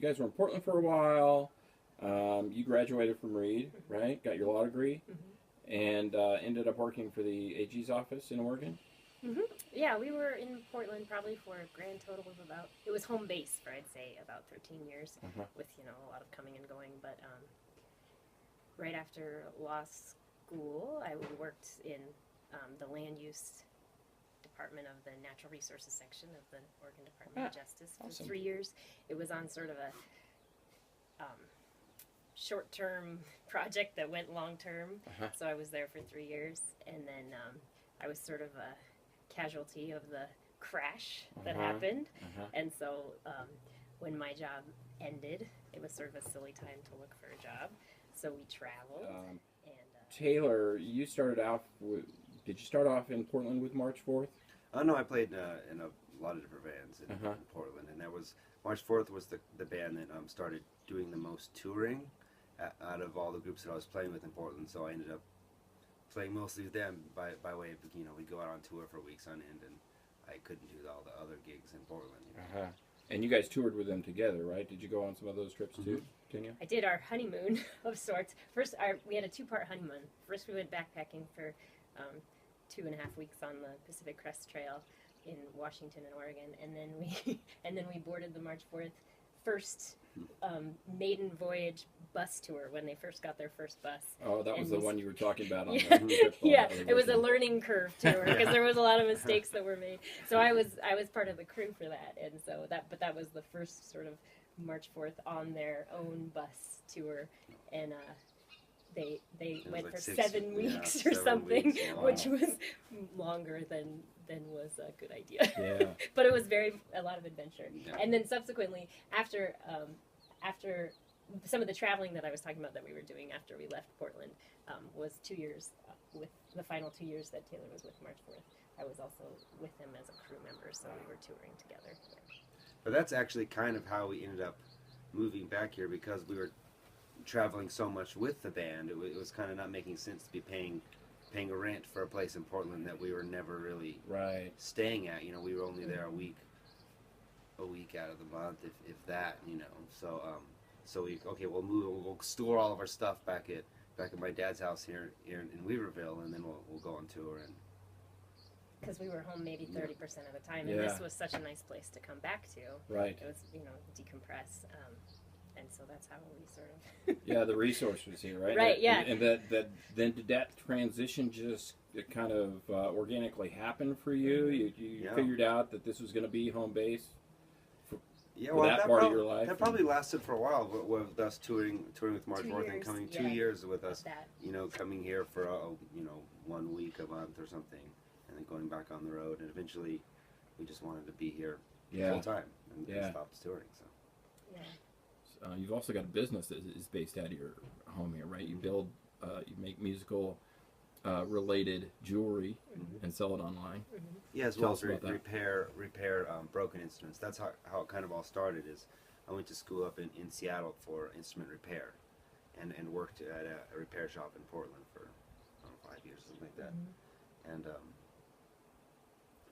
guys were in Portland for a while. You graduated from Reed, right? Got your law degree, and ended up working for the AG's office in Oregon. Yeah, we were in Portland probably for a grand total of about, it was home base for, I'd say, about 13 years, with, a lot of coming and going. But right after law school, I worked in the land use department of the natural resources section of the Oregon Department of Justice for 3 years. It was on sort of a short-term project that went long-term, so I was there for 3 years, and then I was sort of a casualty of the crash that happened, and so when my job ended, it was sort of a silly time to look for a job, so we traveled. Taylor, you started off with, did you start off in Portland with March 4th? No, I played in a lot of different bands in Portland, and that was, March 4th was the band that started doing the most touring out of all the groups that I was playing with in Portland, so I ended up playing mostly with them by way of, we'd go out on tour for weeks on end, and I couldn't do all the other gigs in Portland. And you guys toured with them together, right? Did you go on some of those trips too, Daniel? I did our honeymoon of sorts. First, we had a 2-part honeymoon. First, we went backpacking for 2.5 weeks on the Pacific Crest Trail in Washington and Oregon, and then we boarded the March 4th first maiden voyage bus tour when they first got their first bus. Oh, that was the one you were talking about on the trip. Yeah, it was a learning curve tour because there was a lot of mistakes that were made. So I was part of the crew for that, and so that was the first sort of March 4th on their own bus tour, and they went like for 7 weeks or something, weeks, which was longer than was a good idea. Yeah. But it was a lot of adventure. Yeah. And then subsequently, after some of the traveling that I was talking about that we were doing after we left Portland, was 2 years, with the final 2 years that Taylor was with March 4th. I was also with him as a crew member, so we were touring together. Yeah. But that's actually kind of how we ended up moving back here, because we were traveling so much with the band. It was kind of not making sense to be paying a rent for a place in Portland that we were never really staying at. We were only there a week out of the month, if that. So we'll move. We'll store all of our stuff back at my dad's house here in Weaverville, and then we'll go on tour. And because we were home maybe 30% of the time, and this was such a nice place to come back to. Right. It was decompress. And so that's how we sort of... Yeah, the resource was here, right? Right, yeah. And then did that transition just kind of organically happen for you? You figured out that this was going to be home base for that part of your life? That probably lasted for a while, with us touring with March 4th and coming 2 years with us, coming here for, 1 week a month or something, and then going back on the road, and eventually we just wanted to be here full time and stopped touring, so. Yeah. You've also got a business that is based out of your home here, right? You build, you make musical related jewelry and sell it online. Yeah, as well as repair broken instruments. That's how it kind of all started. Is I went to school up in Seattle for instrument repair, and worked at a repair shop in Portland for 5 years, something like that.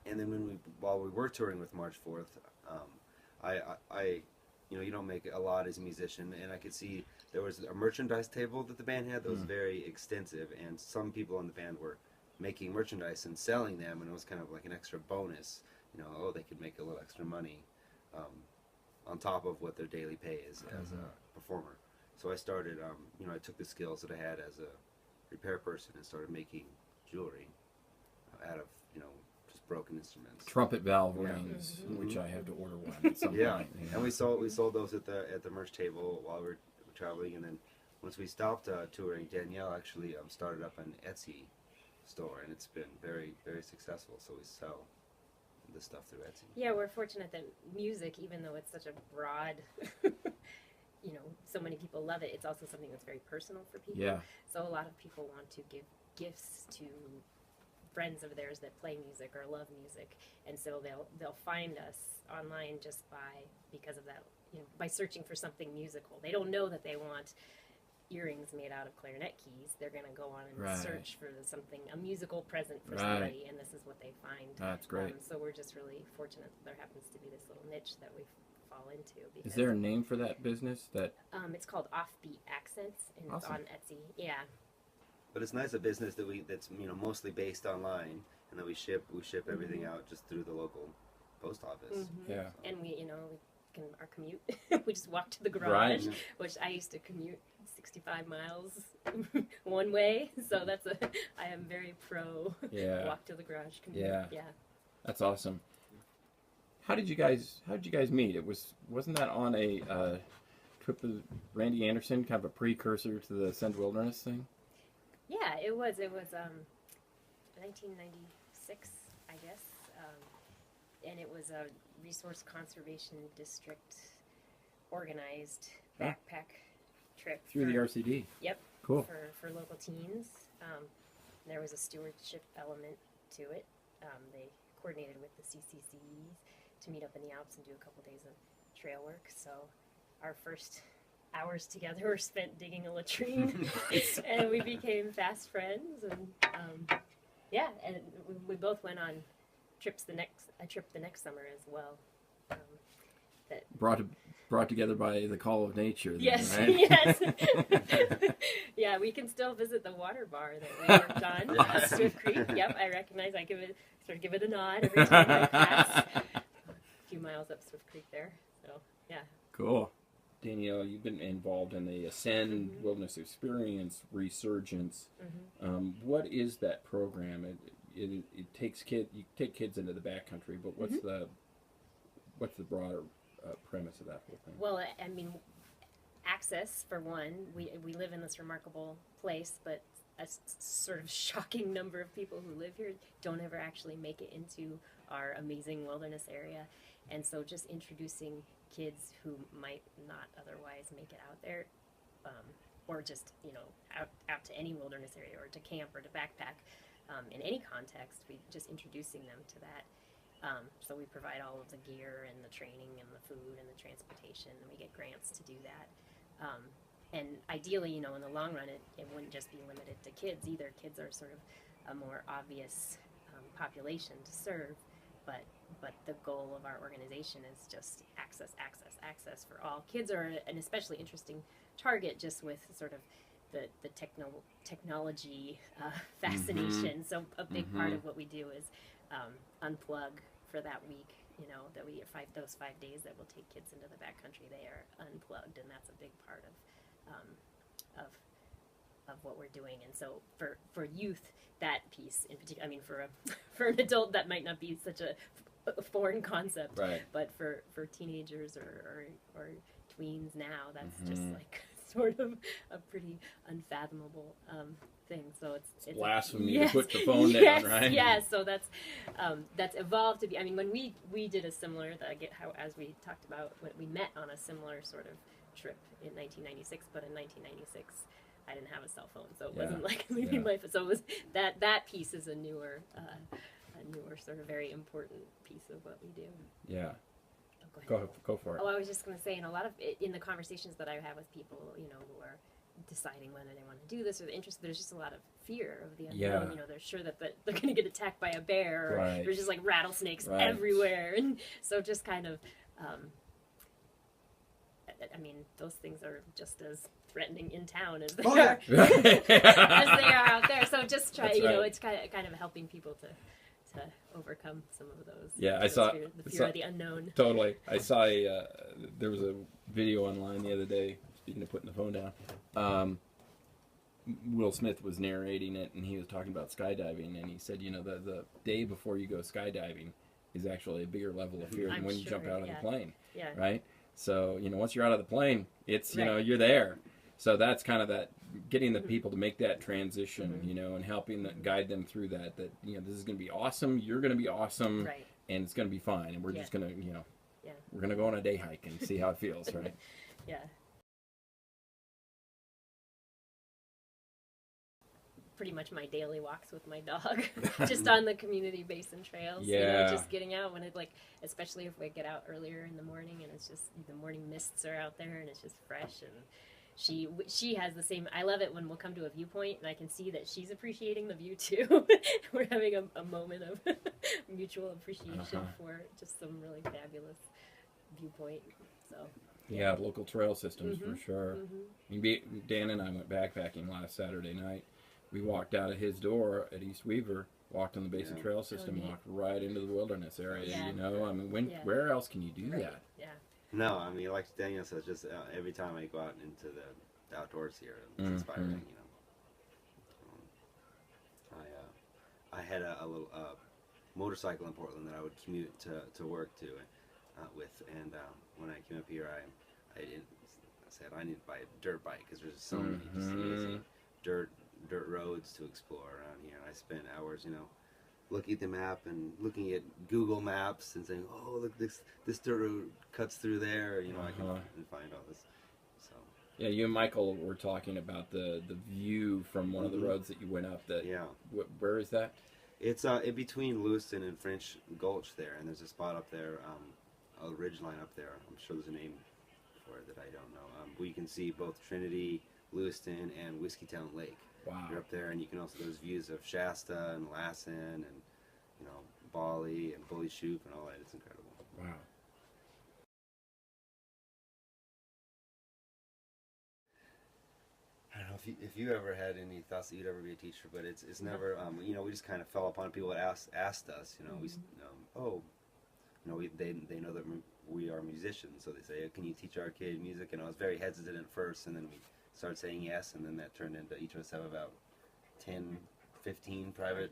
And then while we were touring with March 4th, I you don't make a lot as a musician, and I could see there was a merchandise table that the band had that was very extensive, and some people in the band were making merchandise and selling them, and it was kind of like an extra bonus, they could make a little extra money on top of what their daily pay is as a performer. So I started, I took the skills that I had as a repair person and started making jewelry out of, just broken instruments. Trumpet valve rings, which I have to order one at some point. And we sold those at the merch table while we were traveling, and then once we stopped touring, Danielle actually started up an Etsy store, and it's been very, very successful. So we sell the stuff through Etsy. Yeah, we're fortunate that music, even though it's such a broad, so many people love it, it's also something that's very personal for people. Yeah. So a lot of people want to give gifts to friends of theirs that play music or love music, and so they'll find us online just because of that, by searching for something musical. They don't know that they want earrings made out of clarinet keys. They're going to go on and search for a musical present for somebody, and this is what they find. That's great. So we're just really fortunate that there happens to be this little niche that we've fall into. Is there a name for that business? It's called Offbeat Accents, and Awesome. it's on Etsy. Yeah. But it's nice, a business that's mostly based online, and that we ship everything out just through the local post office. Mm-hmm. Yeah. And we can our commute. We just walk to the garage, Right. which I used to commute 65 miles one way. So I am very pro walk to the garage commute. Yeah. That's awesome. How did you guys meet? Wasn't that on a trip with Randy Anderson, kind of a precursor to the Send Wilderness thing? Yeah, it was 1996, I guess, and it was a resource conservation district organized backpack trip Through the RCD. Yep. Cool. For local teens. There was a stewardship element to it. They coordinated with the CCCs to meet up in the Alps and do a couple days of trail work. So our first hours together were spent digging a latrine, and we became fast friends. And and we both went on a trip the next summer as well. Brought together by the call of nature. Then, Yes, right? yes. Yeah, we can still visit the water bar that we worked on at Swift Creek. Yep, I recognize. I give it a nod every time I pass. A few miles up Swift Creek there. So yeah. Cool. Danielle, you've been involved in the Ascend Wilderness Experience Resurgence. What is that program? It takes you take kids into the backcountry, but what's the broader premise of that whole thing? Well, I mean, access for one. We live in this remarkable place, but a sort of shocking number of people who live here don't ever actually make it into our amazing wilderness area, and so just introducing kids who might not otherwise make it out there, or just out to any wilderness area or to camp or to backpack, in any context. We just introducing them to that. So we provide all of the gear and the training and the food and the transportation, and we get grants to do that. And ideally, in the long run, it wouldn't just be limited to kids either. Kids are sort of a more obvious population to serve, but the goal of our organization is just access for all. Kids are an especially interesting target, just with sort of the technology fascination. So a big part of what we do is unplug for that week. That we those 5 days that we'll take kids into the backcountry, they are unplugged, and that's a big part of what we're doing. And so for youth, that piece in particular, I mean, for an adult that might not be such a foreign concept, right. But for teenagers or tweens now, that's just like sort of a pretty unfathomable thing. So it's blasphemy to put the phone down, right? Yes. So that's evolved to be. I mean, when we did a similar, as we talked about, when we met on a similar sort of trip in 1996, but in 1996 I didn't have a cell phone, so it wasn't like leaving my phone. So it was that piece is a newer sort of very important piece of what we do. Yeah. Oh, go for it. Oh, I was just going to say, in a lot of in the conversations that I have with people, who are deciding whether they want to do this or they're interested, there's just a lot of fear of the unknown. They're sure that they're going to get attacked by a bear, or there's just like rattlesnakes everywhere, and so just kind of, I mean, those things are just as threatening in town as they are as they are out there. So just try, it's kind of helping people to overcome some of those. Yeah, I saw the fear of the unknown. Totally. I saw there was a video online the other day. Speaking of putting the phone down, Will Smith was narrating it, and he was talking about skydiving, and he said, the day before you go skydiving is actually a bigger level of fear than when you jump out of the plane. Yeah. Right. So once you're out of the plane, it's you're there. So that's kind of that getting the people to make that transition, and helping guide them through that this is going to be awesome. You're going to be awesome, and it's going to be fine. And we're just going to, we're going to go on a day hike and see how it feels, right? Yeah. Pretty much my daily walks with my dog, just on the community basin trails. Just getting out when especially if we get out earlier in the morning and it's just the morning mists are out there and it's just fresh, and she has the same. I love it when we'll come to a viewpoint and I can see that she's appreciating the view too. We're having a moment of mutual appreciation for just some really fabulous viewpoint. So Yeah, local trail systems for Mhm. sure. Mhm. Dan and I went backpacking last Saturday night. We walked out of his door at East Weaver, walked on the Basin Yeah. Trail System, neat. walked right into the wilderness area. Yeah. You know, I mean, Yeah. where else can you do Right. that? Yeah. No, I mean, like Daniel says, just every time I go out into the outdoors here, it's inspiring. You know, I had a little motorcycle in Portland that I would commute to work with, and when I came up here, I said I need to buy a dirt bike because there's so many just easy dirt roads to explore around here. And I spent hours, you know, looking at the map and looking at Google Maps and saying, oh, look, this dirt road cuts through there. You know, I can find all this. So Yeah, you and Michael were talking about the view from one of the roads that you went up. That yeah, where is that? it's in between Lewiston and French Gulch there, and there's a spot up there, a ridge line up there. I'm sure there's a name for it that I don't know. Where you can see both Trinity, Lewiston, and Whiskeytown Lake. Wow. You're up there, and you can also there's views of Shasta and Lassen and you know Bali and Bully Shoop and all that. It's incredible. Wow. I don't know if you ever had any thoughts that you'd ever be a teacher, but it's never you know we just kind of fell upon people that asked us you know they know that we are musicians, so they say, can you teach our kid music? And I was very hesitant at first, and then we started saying yes, and then that turned into each of us have about 10, 15 private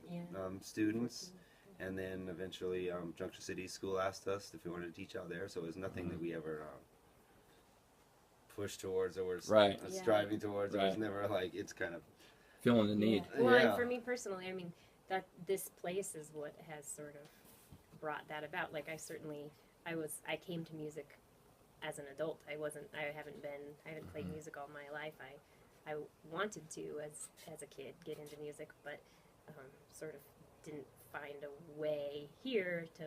students. And then eventually Junction City School asked us if we wanted to teach out there, so it was nothing that we ever pushed towards or were striving towards. It was never like, it's kind of feeling the need. Well, and for me personally, I mean, that this place is what has sort of brought that about. Like I came to music as an adult. I haven't played music all my life. I wanted to as a kid get into music, but sort of didn't find a way here to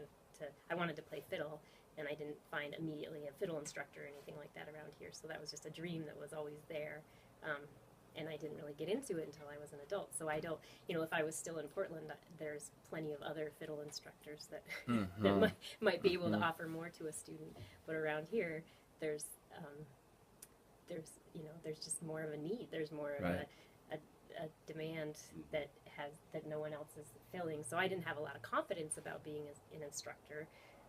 I wanted to play fiddle, and I didn't find immediately a fiddle instructor or anything like that around here, so that was just a dream that was always there, and I didn't really get into it until I was an adult. So I don't, you know, if I was still in Portland, there's plenty of other fiddle instructors that, that might be able to offer more to a student, but around here there's just more of a need, there's more of a demand that no one else is filling. So I didn't have a lot of confidence about being an instructor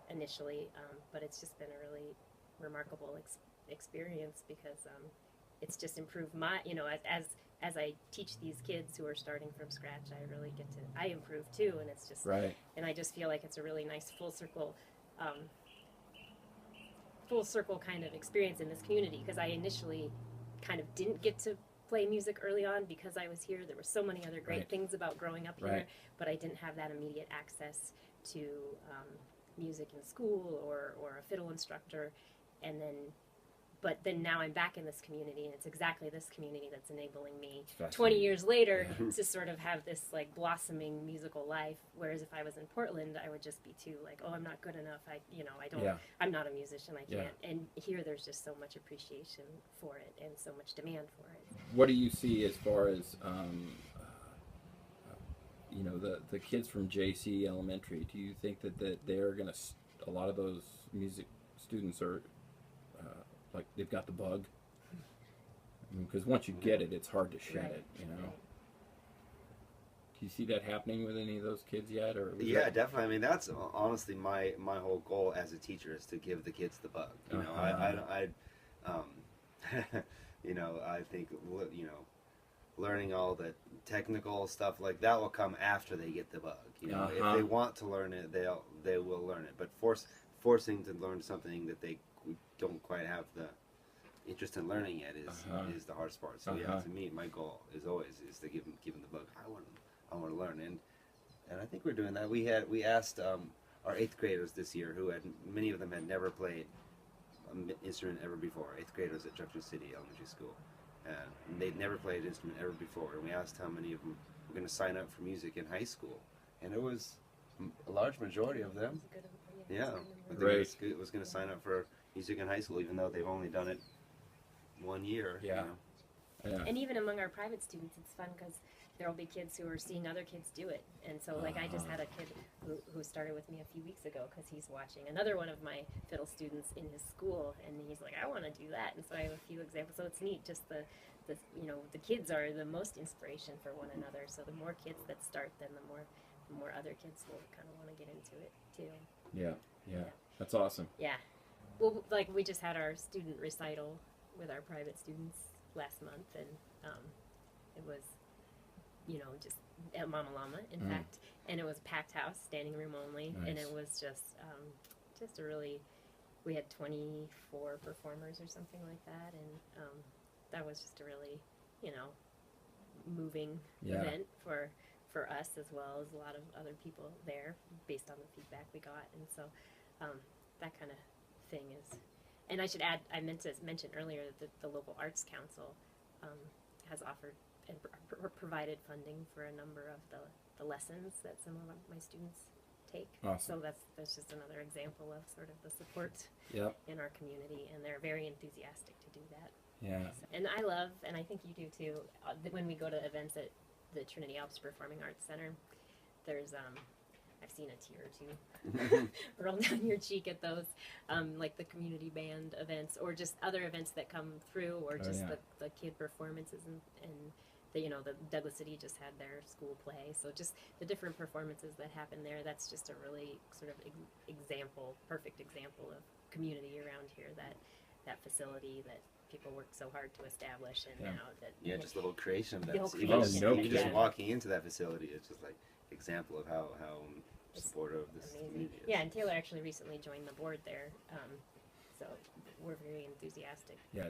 initially, but it's just been a really remarkable experience because it's just improved my, you know, as I teach these kids who are starting from scratch, I improve too, and it's just and I just feel like it's a really nice full circle kind of experience in this community, because I initially kind of didn't get to play music early on because I was here. There were so many other great things about growing up here, but I didn't have that immediate access to music in school or a fiddle instructor. But then now I'm back in this community, and it's exactly this community that's enabling me 20 years later to sort of have this like blossoming musical life. Whereas if I was in Portland, I would just be too like, oh, I'm not good enough. I'm not a musician. I can't. And here there's just so much appreciation for it and so much demand for it. What do you see as far as you know, the kids from JC Elementary? Do you think that they're going to, a lot of those music students are like they've got the bug? Because once you get it, it's hard to shed it, you know. Do you see that happening with any of those kids yet? Or definitely. I mean, that's honestly my whole goal as a teacher is to give the kids the bug. You know, I you know, I think, you know, learning all the technical stuff like that will come after they get the bug. You know, if they want to learn it, they will learn it. But forcing to learn something that they don't quite have the interest in learning yet is the hardest part. So to me, my goal is always to give them the bug. I want to learn, and I think we're doing that. We asked our 8th graders this year, who many of them had never played an instrument ever before. 8th graders at Junction City Elementary School, and they'd never played an instrument ever before. And we asked how many of them were going to sign up for music in high school, and it was a large majority of them. It was going to sign up for music in high school, even though they've only done it 1 year. You know? And even among our private students, it's fun because there will be kids who are seeing other kids do it. And so, like, I just had a kid who started with me a few weeks ago because he's watching another one of my fiddle students in his school, and he's like, I want to do that. And so I have a few examples. So it's neat, just the the kids are the most inspiration for one another. So the more kids that start, then the more other kids will kind of want to get into it too. Yeah. That's awesome. Yeah. Well, like, we just had our student recital with our private students last month, and it was, just at Mama Llama, in fact, and it was a packed house, standing room only, Nice. and it was just a really, we had 24 performers or something like that, and that was just a really, moving event for us, as well as a lot of other people there, based on the feedback we got, and so that kind of thing is. And I should add, I meant to mention earlier that the local arts council has offered and provided funding for a number of the lessons that some of my students take. Awesome. So that's just another example of sort of the support Yep. in our community, and they're very enthusiastic to do that. Yeah. And I love, and I think you do too, when we go to events at the Trinity Alps Performing Arts Center, there's I've seen a tear or two roll down your cheek at those, like the community band events, or just other events that come through, or just the kid performances, and the Douglas City just had their school play, so just the different performances that happen there. That's just a really sort of perfect example of community around here. That facility that people worked so hard to establish, and now that just the whole creation of that. creation, Just walking into that facility, it's just like example of how supportive this amazing. community is. Yeah, and Taylor actually recently joined the board there, so we're very enthusiastic. Yeah.